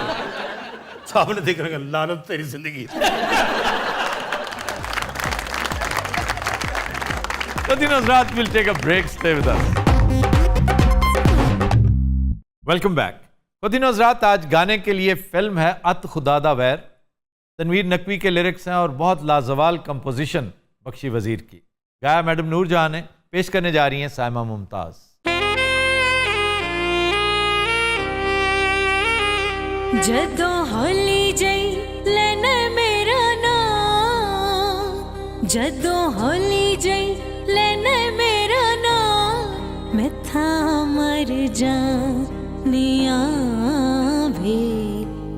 सांप ने देख रहा, लानत तेरी जिंदगी। Continue Hazrat, we'll take a break. Stay with us. Welcome back. Continue Hazrat, आज गाने के लिए फिल्म है अत खुदादा वैर। तनवीर नकवी के लिरिक्स हैं और बहुत लाजवाल कंपोजिशन बख्शी वजीर की। गाया मैडम नूरजहां ने, पेश करने जा रही हैं साइमा मुमताज। जदों होली जई लेना मेरा नाम, जदों होली जई लेना मेरा नाम, मैं था मर जानिया वे,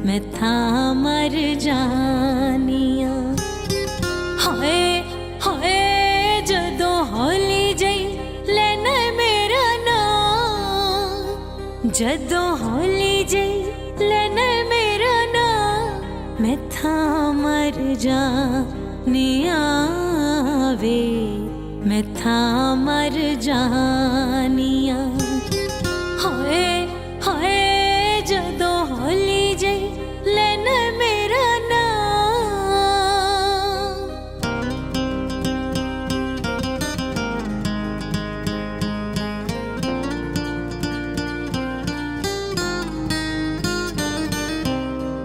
मैं था मर जानिया। हाय हाय जदों होली जई लेना मेरा नाम, जदों होली जई लेना मेरा नाम, मैं था मर जानिया वे, मैं था मर जानिया। हाय हाय जदों होली जई लेना मेरा नाम।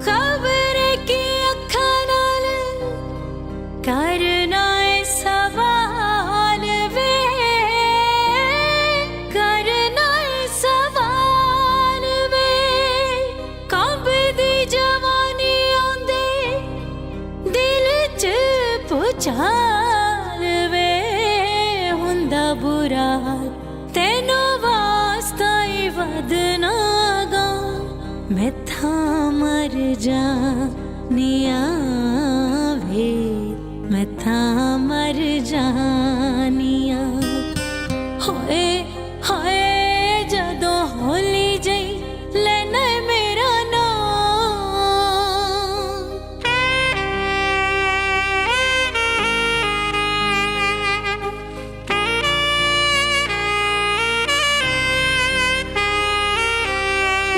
खबर की अखा नाल करना है सवाल वे, करना है सवाल वे। कंब दी जवानी आंदे दिल च पुचाल वे, हुंदा बुरा तेनो वास्ता ही वदना गा, मैं था मर जानिया वे, मैं था मर जानिया। हाय हाय जदों होली जई लेना मेरा नाम।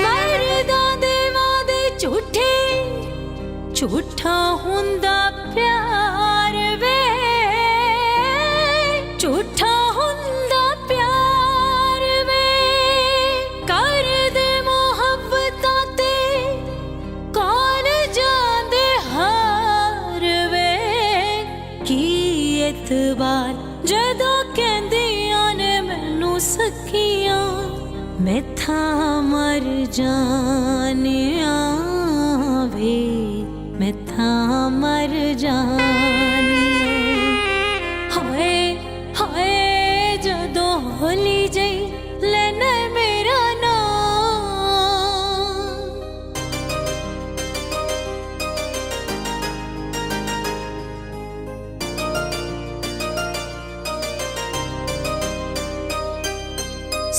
मरदा दे वादे झूठे, झूठा हुंदा प्यार वे, झूठा हुंदा प्यार वे। कर दे मोहब्बतां ते कौन जांदे हार वे, की एतबार जदों कहंदियां ने मैनू सखियां, मैं था मर जानिया वे, मैं था मर जानिया। हाय हाय जदों होली जई लेना मेरा नाम।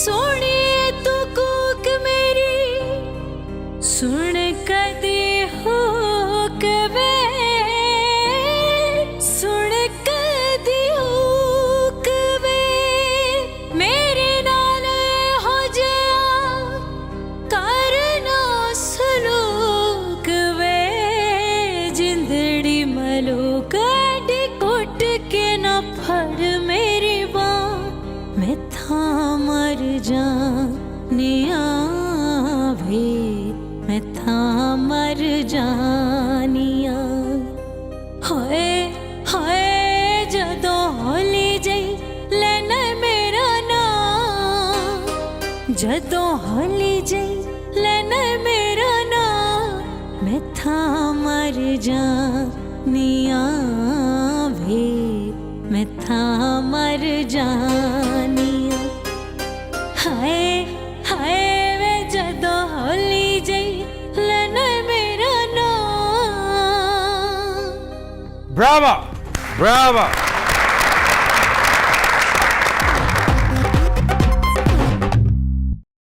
सोनिए तू कूक मेरी सुन कदी हुक वे, सुन कदी हुक वे। मेरे नाल हो जाया करना सलूक वे, जिंदड़ी मलूक डी कुट के ना फड़ मेरी बाँ, मैं था मर जानिया वे, मैं था मर जानिया। हाय हाय जदों होली जई लेना मेरा नाम, जदों होली जई लेना मेरा नाम, मैं था मर जानिया वे, मैं था मर जानिया। हाय हाय वे जदों होली जई लेना मेरा नाम। Brava Brava.